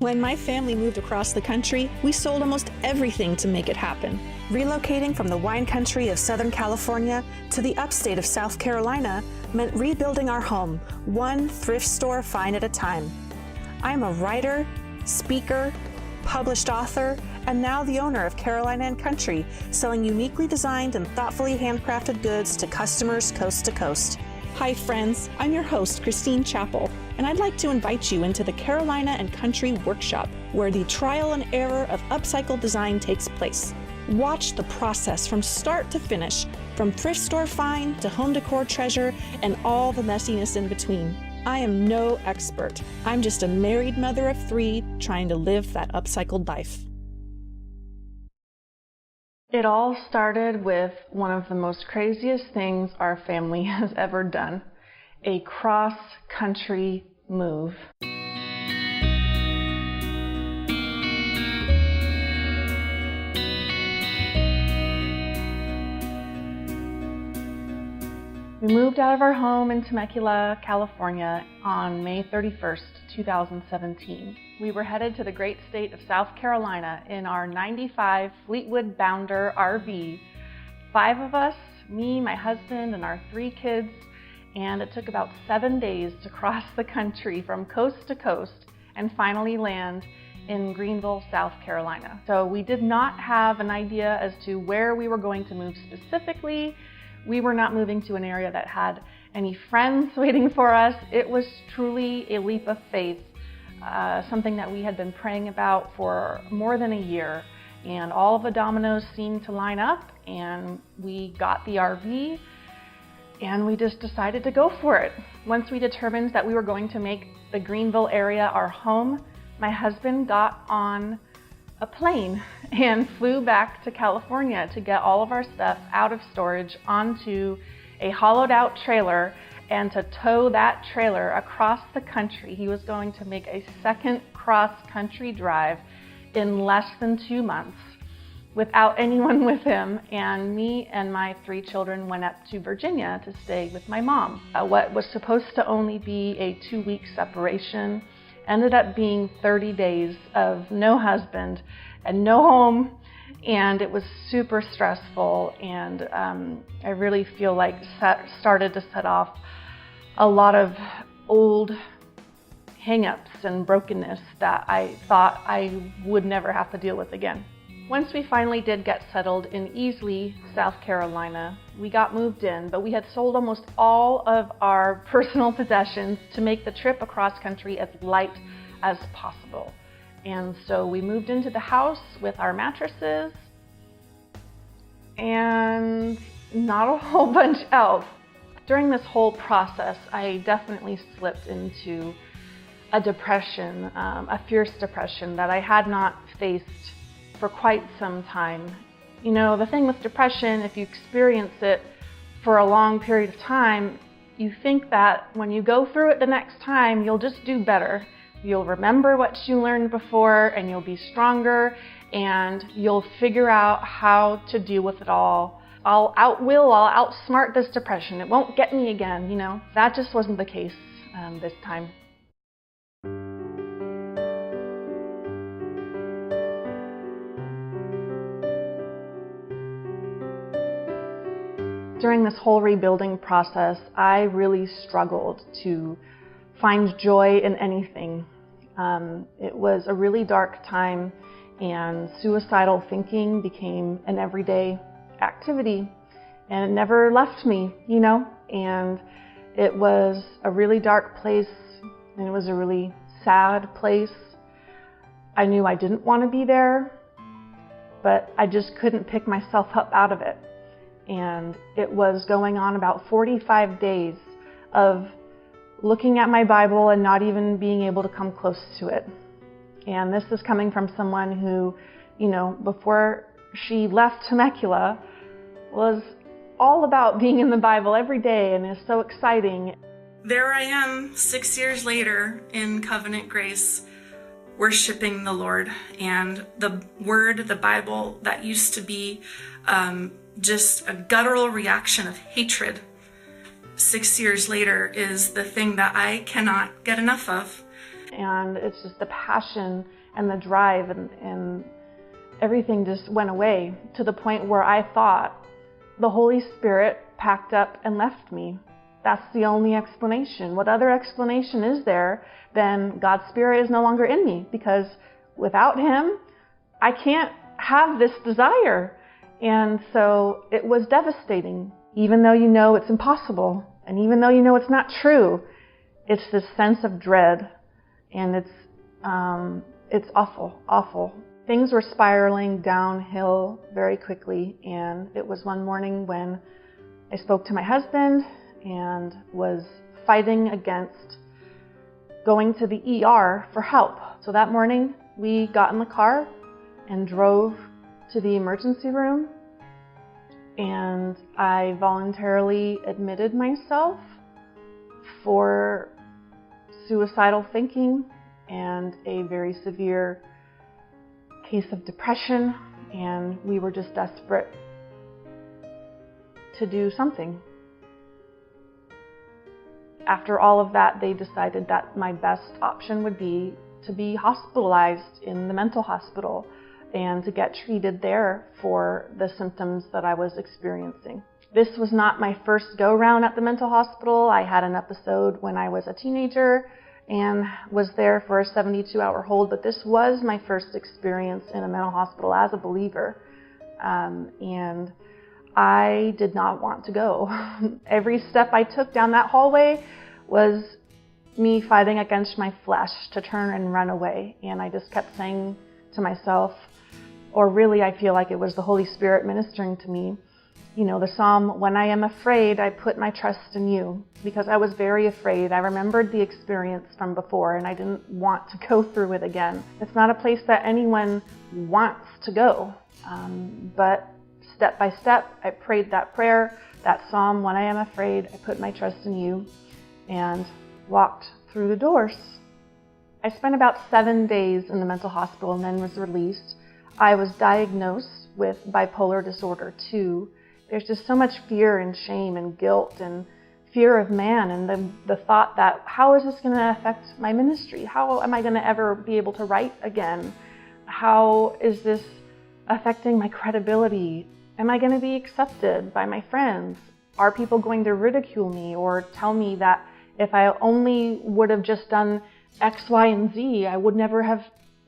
When my family moved across the country, we sold almost everything to make it happen. Relocating from the wine country of Southern California to the upstate of South Carolina meant rebuilding our home, one thrift store find at a time. I'm a writer, speaker, published author, and now the owner of Carolina & Country, selling uniquely designed and thoughtfully handcrafted goods to customers coast to coast. Hi friends, I'm your host, Christine Chappell, and I'd like to invite you into the Carolina & Country workshop, where the trial and error of upcycled design takes place. Watch the process from start to finish, from thrift store find to home decor treasure and all the messiness in between. I am no expert. I'm just a married mother of 3 trying to live that upcycled life. It all started with one of the most craziest things our family has ever done, a cross-country move. We moved out of our home in Temecula, California on May 31st, 2017. We were headed to the great state of South Carolina in our 95 Fleetwood Bounder RV. 5 of us, me, my husband, and our 3 kids, and it took about 7 days to cross the country from coast to coast and finally land in Greenville, South Carolina. So we did not have an idea as to where we were going to move specifically. We were not moving to an area that had any friends waiting for us. It was truly a leap of faith, something that we had been praying about for more than a year. And all of the dominoes seemed to line up, and we got the RV, and we just decided to go for it. Once we determined that we were going to make the Greenville area our home, my husband got on a plane and flew back to California to get all of our stuff out of storage onto a hollowed out trailer and to tow that trailer across the country. He was going to make a second cross-country drive in less than 2 months without anyone with him, and me and my 3 children went up to Virginia to stay with my mom. What was supposed to only be a 2-week separation ended up being 30 days of no husband and no home, and it was super stressful, and I really feel like started to set off a lot of old hang-ups and brokenness that I thought I would never have to deal with again. Once we finally did get settled in Easley, South Carolina, we got moved in, but we had sold almost all of our personal possessions to make the trip across country as light as possible. And so we moved into the house with our mattresses and not a whole bunch else. During this whole process, I definitely slipped into a depression, a fierce depression that I had not faced for quite some time. You know, the thing with depression, if you experience it for a long period of time, you think that when you go through it the next time, you'll just do better. You'll remember what you learned before, and you'll be stronger, and you'll figure out how to deal with it all. I'll outsmart this depression. It won't get me again, you know. That just wasn't the case this time. During this whole rebuilding process, I really struggled to find joy in anything. It was a really dark time, and suicidal thinking became an everyday activity, and it never left me, you know. And it was a really dark place, and it was a really sad place. I knew I didn't want to be there, but I just couldn't pick myself up out of it. And it was going on about 45 days of looking at my Bible and not even being able to come close to it. And this is coming from someone who, you know, before she left Temecula, was all about being in the Bible every day, and is so exciting. There I am, 6 years later, in Covenant Grace, worshiping the Lord, and the Word, the Bible, that used to be just a guttural reaction of hatred 6 years later is the thing that I cannot get enough of. And it's just the passion and the drive and everything just went away to the point where I thought the Holy Spirit packed up and left me. That's the only explanation. What other explanation is there than God's Spirit is no longer in me? Because without Him, I can't have this desire. And so it was devastating. Even though you know it's impossible, and even though you know it's not true, it's this sense of dread, and it's awful, awful. Things were spiraling downhill very quickly, and it was one morning when I spoke to my husband and was fighting against going to the ER for help. So that morning, we got in the car and drove to the emergency room, and I voluntarily admitted myself for suicidal thinking and a very severe case of depression, and we were just desperate to do something. After all of that, they decided that my best option would be to be hospitalized in the mental hospital and to get treated there for the symptoms that I was experiencing. This was not my first go-round at the mental hospital. I had an episode when I was a teenager and was there for a 72-hour hold, but this was my first experience in a mental hospital as a believer. And I did not want to go. Every step I took down that hallway was me fighting against my flesh to turn and run away. And I just kept saying to myself, or really I feel like it was the Holy Spirit ministering to me, you know, the Psalm, when I am afraid, I put my trust in you, because I was very afraid. I remembered the experience from before, and I didn't want to go through it again. It's not a place that anyone wants to go, but step by step, I prayed that prayer, that Psalm, when I am afraid, I put my trust in you, and walked through the doors. I spent about 7 days in the mental hospital and then was released. I was diagnosed with bipolar disorder 2. There's just so much fear and shame and guilt and fear of man, and the thought that how is this going to affect my ministry? How am I going to ever be able to write again? How is this affecting my credibility? Am I going to be accepted by my friends? Are people going to ridicule me or tell me that if I only would have just done X, Y, and Z, I would never have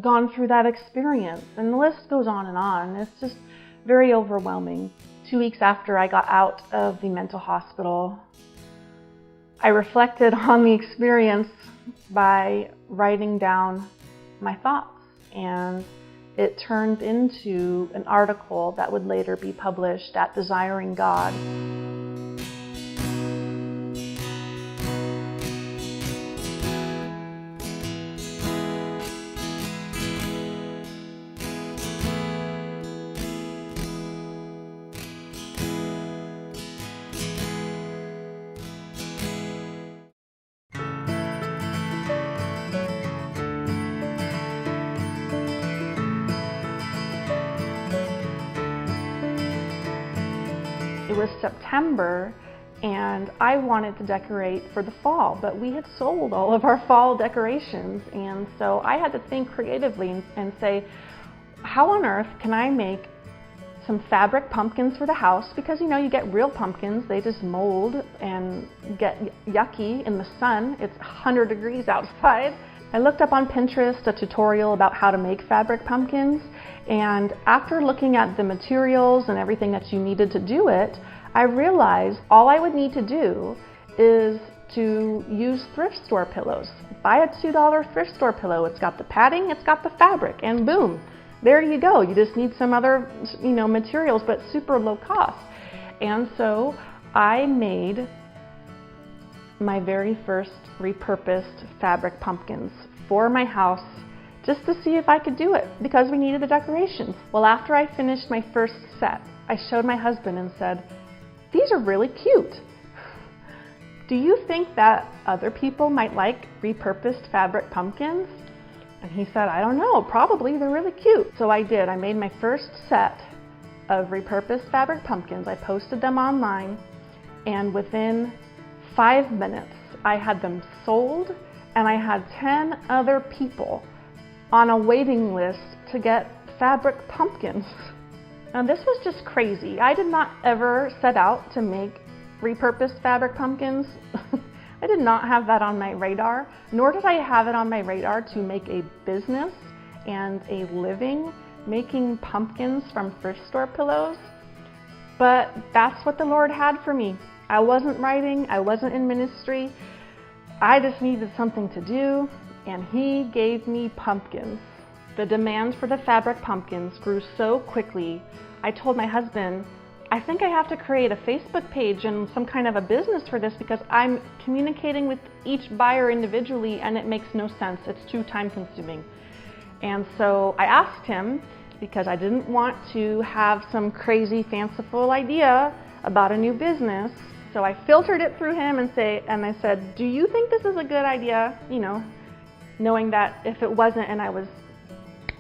gone through that experience? And the list goes on and on. It's just very overwhelming. 2 weeks after I got out of the mental hospital, I reflected on the experience by writing down my thoughts, and it turned into an article that would later be published at Desiring God. It was September, and I wanted to decorate for the fall, but we had sold all of our fall decorations, and so I had to think creatively and say, how on earth can I make some fabric pumpkins for the house? Because, you know, you get real pumpkins, they just mold and get yucky in the sun. It's 100 degrees outside. I looked up on Pinterest a tutorial about how to make fabric pumpkins, and after looking at the materials and everything that you needed to do it, I realized all I would need to do is to use thrift store pillows. Buy a $2 thrift store pillow. It's got the padding, it's got the fabric, and boom, there you go. You just need some other, you know, materials, but super low cost. And so I made my very first repurposed fabric pumpkins for my house, just to see if I could do it, because we needed the decorations. Well, after I finished my first set, I showed my husband and said, these are really cute. Do you think that other people might like repurposed fabric pumpkins? And he said, I don't know, probably, they're really cute. So I did. I made my first set, of repurposed fabric pumpkins. I posted them online, and within 5 minutes, I had them sold, and I had 10 other people on a waiting list to get fabric pumpkins. Now this was just crazy. I did not ever set out to make repurposed fabric pumpkins. I did not have that on my radar, nor did I have it on my radar to make a business and a living making pumpkins from thrift store pillows. But that's what the Lord had for me. I wasn't writing, I wasn't in ministry. I just needed something to do, and He gave me pumpkins. The demand for the fabric pumpkins grew so quickly, I told my husband, I think I have to create a Facebook page and some kind of a business for this because I'm communicating with each buyer individually and it makes no sense. It's too time consuming. And so I asked him, because I didn't want to have some crazy fanciful idea about a new business. So I filtered it through him and I said, do you think this is a good idea? You know, knowing that if it wasn't and I was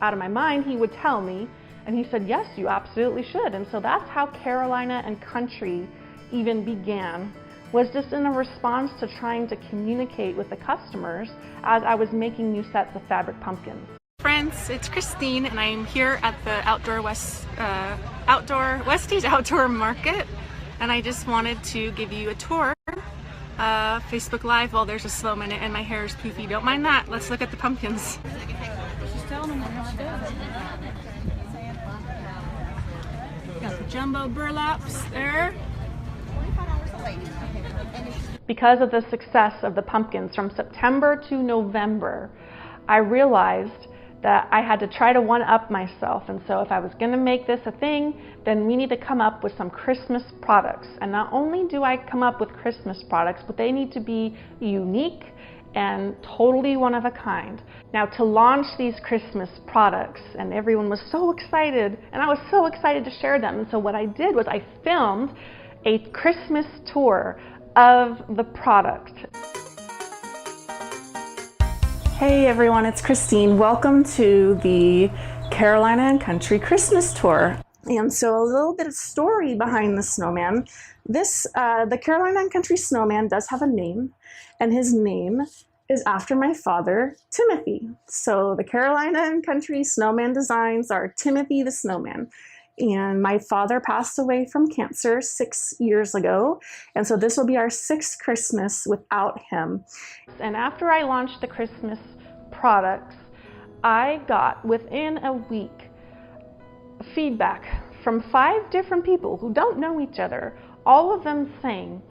out of my mind, he would tell me. And he said, yes, you absolutely should. And so that's how Carolina and Country even began, was just in a response to trying to communicate with the customers as I was making new sets of fabric pumpkins. Friends, it's Christine, and I'm here at the Westies Outdoor Market, and I just wanted to give you a tour. Facebook Live. Well, there's a slow minute, and my hair is poofy. Don't mind that. Let's look at the pumpkins. Got the jumbo burlaps there. Because of the success of the pumpkins from September to November, I realized that I had to try to one-up myself. And so if I was going to make this a thing, then we need to come up with some Christmas products. And not only do I come up with Christmas products, but they need to be unique and totally one of a kind. Now, to launch these Christmas products, and everyone was so excited, and I was so excited to share them. And so what I did was I filmed a Christmas tour of the product. Hey everyone, it's Christine. Welcome to the Carolina and Country Christmas Tour. And so a little bit of story behind the snowman. The Carolina and Country snowman does have a name, and his name is after my father, Timothy. So the Carolina and Country snowman designs are Timothy the snowman. And my father passed away from cancer 6 years ago. And so this will be our 6th Christmas without him. And after I launched the Christmas products, I got within a week feedback from 5 different people who don't know each other, all of them saying,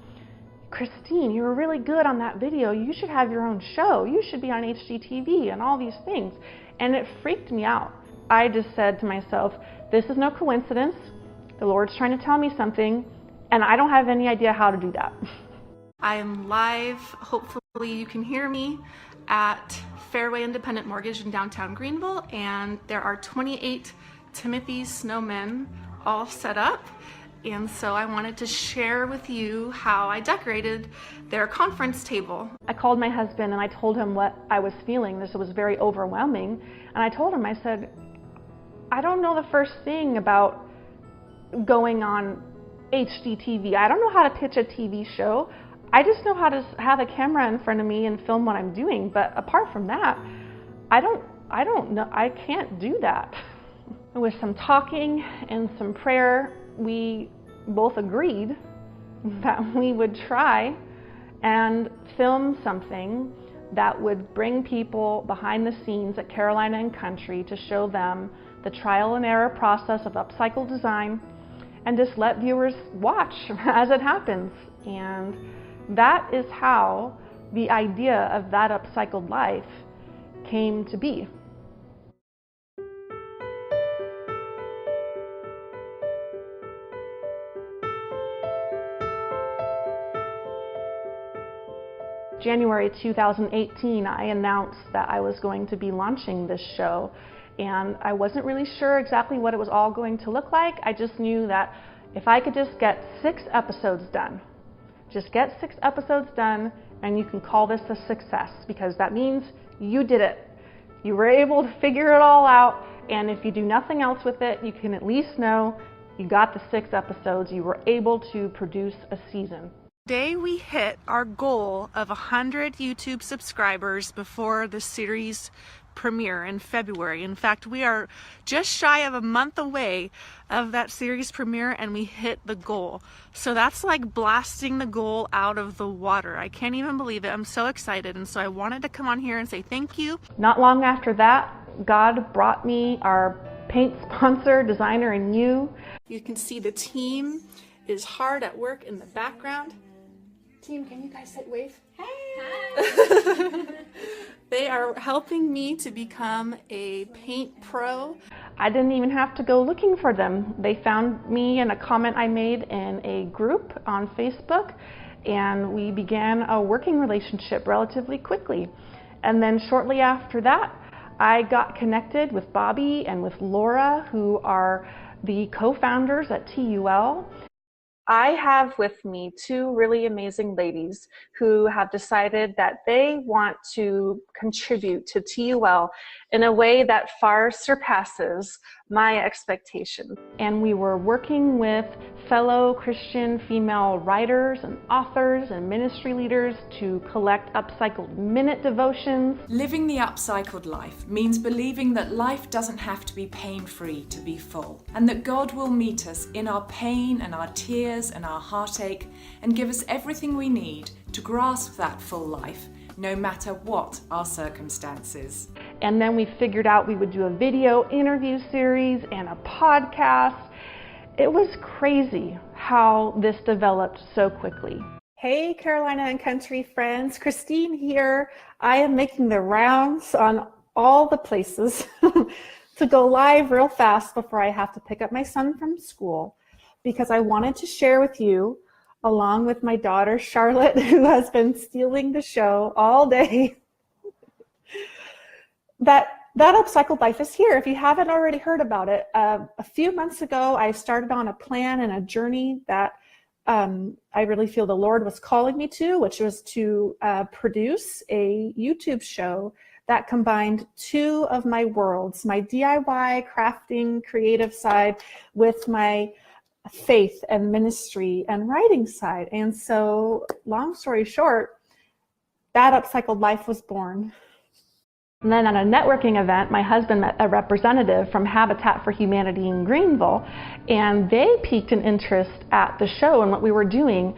Christine, you were really good on that video. You should have your own show. You should be on HGTV and all these things. And it freaked me out. I just said to myself, this is no coincidence. The Lord's trying to tell me something, and I don't have any idea how to do that. I am live, hopefully you can hear me, at Fairway Independent Mortgage in downtown Greenville, and there are 28 Timothy snowmen all set up. And so I wanted to share with you how I decorated their conference table. I called my husband and I told him what I was feeling. This was very overwhelming. And I told him, I said, I don't know the first thing about going on HGTV. I don't know how to pitch a TV show. I just know how to have a camera in front of me and film what I'm doing. But apart from that, I don't know. I can't do that. With some talking and some prayer, we both agreed that we would try and film something that would bring people behind the scenes at Carolina and Country to show them the trial and error process of upcycled design and just let viewers watch as it happens. And that is how the idea of That Upcycled Life came to be. January 2018, I announced that I was going to be launching this show, and I wasn't really sure exactly what it was all going to look like. I just knew that if I could just get 6 episodes done, and you can call this a success, because that means you did it. You were able to figure it all out, and if you do nothing else with it, you can at least know You got the 6 episodes. You were able to produce a season. Today we hit our goal of 100 YouTube subscribers before the series premiere in February. In fact, we are just shy of a month away of that series premiere and we hit the goal. So that's like blasting the goal out of the water. I can't even believe it. I'm so excited. And so I wanted to come on here and say thank you. Not long after that, God brought me our paint sponsor, designer, and you. You can see the team is hard at work in the background. Team, can you guys say wave? Hey! Hi! They are helping me to become a paint pro. I didn't even have to go looking for them. They found me in a comment I made in a group on Facebook, and we began a working relationship relatively quickly. And then shortly after that, I got connected with Bobby and with Laura, who are the co-founders at TUL. I have with me 2 really amazing ladies who have decided that they want to contribute to TUL in a way that far surpasses my expectations. And we were working with fellow Christian female writers and authors and ministry leaders to collect upcycled minute devotions. Living the upcycled life means believing that life doesn't have to be pain-free to be full, and that God will meet us in our pain and our tears and our heartache and give us everything we need to grasp that full life, no matter what our circumstances. And then we figured out we would do a video interview series and a podcast. It was crazy how this developed so quickly. Hey, Carolina and country friends, Christine here. I am making the rounds on all the places to go live real fast before I have to pick up my son from school, because I wanted to share with you, along with my daughter Charlotte, who has been stealing the show all day, that upcycled life is here. If you haven't already heard about it, a few months ago, I started on a plan and a journey that I really feel the Lord was calling me to, which was to produce a YouTube show that combined 2 of my worlds, my DIY, crafting, creative side with my faith and ministry and writing side. And so, long story short, that upcycled life was born. And then at a networking event, my husband met a representative from Habitat for Humanity in Greenville, and they piqued an interest at the show and what we were doing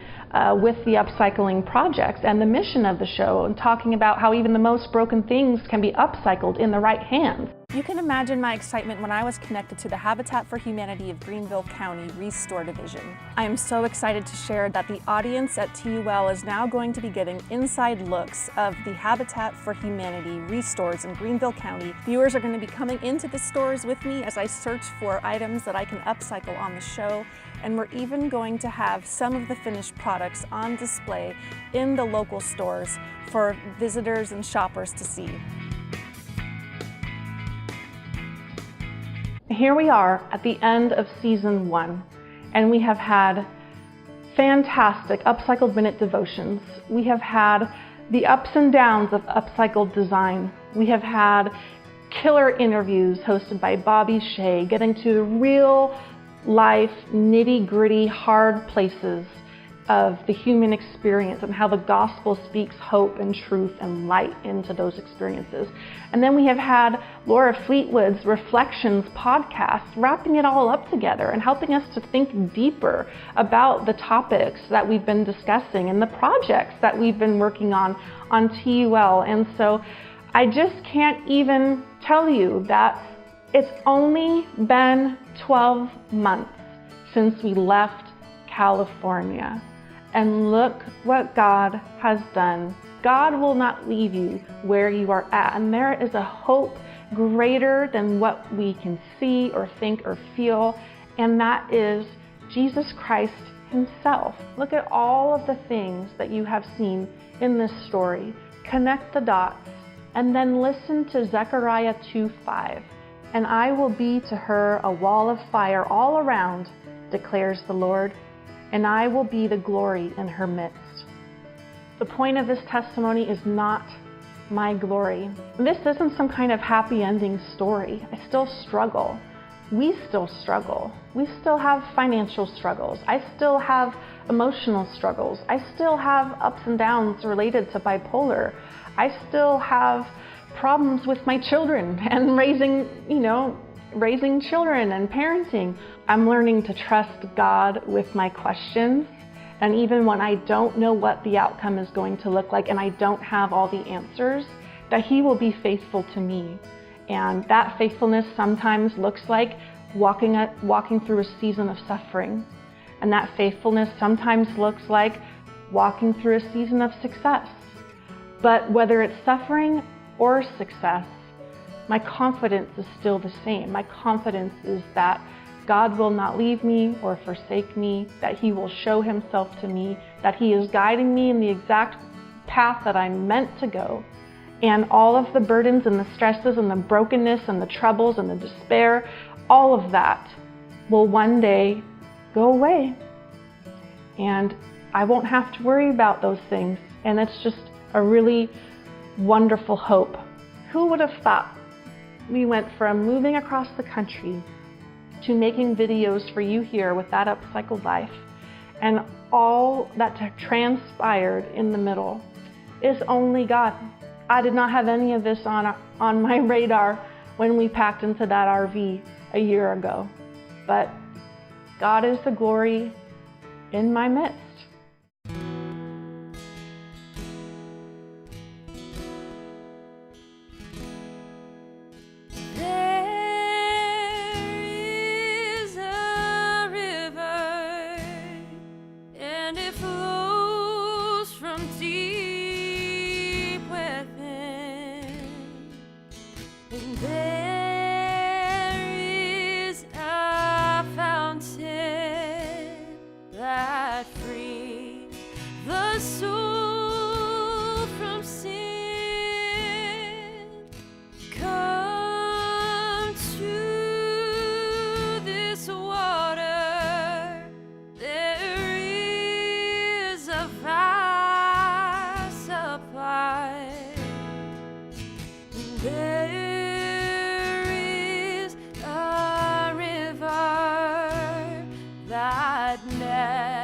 with the upcycling projects and the mission of the show, and talking about how even the most broken things can be upcycled in the right hands. You can imagine my excitement when I was connected to the Habitat for Humanity of Greenville County Restore Division. I am so excited to share that the audience at TUL is now going to be getting inside looks of the Habitat for Humanity restores in Greenville County. Viewers are going to be coming into the stores with me as I search for items that I can upcycle on the show, and we're even going to have some of the finished products on display in the local stores for visitors and shoppers to see. Here we are at the end of season 1, and we have had fantastic upcycled minute devotions. We have had the ups and downs of upcycled design. We have had killer interviews hosted by Bobby Shea, getting to real life, nitty-gritty, hard places of the human experience and how the gospel speaks hope and truth and light into those experiences. And then we have had Laura Fleetwood's Reflections podcast, wrapping it all up together and helping us to think deeper about the topics that we've been discussing and the projects that we've been working on TUL. And so I just can't even tell you that it's only been 12 months since we left California. And look what God has done. God will not leave you where you are at. And there is a hope greater than what we can see or think or feel. And that is Jesus Christ himself. Look at all of the things that you have seen in this story. Connect the dots and then listen to Zechariah 2:5. And I will be to her a wall of fire all around, declares the Lord, and I will be the glory in her midst. The point of this testimony is not my glory. This isn't some kind of happy ending story. I still struggle. we still struggle. We still have financial struggles. I still have emotional struggles. I still have ups and downs related to bipolar. I still have problems with my children and raising children and parenting. I'm learning to trust God with my questions. And even when I don't know what the outcome is going to look like and I don't have all the answers, that He will be faithful to me. And that faithfulness sometimes looks like walking through a season of suffering. And that faithfulness sometimes looks like walking through a season of success. But whether it's suffering or success, my confidence is still the same. My confidence is that God will not leave me or forsake me, that He will show Himself to me, that He is guiding me in the exact path that I'm meant to go. And all of the burdens and the stresses and the brokenness and the troubles and the despair, all of that will one day go away. And I won't have to worry about those things. And it's just a really wonderful hope. Who would have thought we went from moving across the country to making videos for you here with that Upcycled Life, and all that transpired in the middle is only God. I did not have any of this on my radar when we packed into that RV a year ago. But God is the glory in my midst. There is a river that never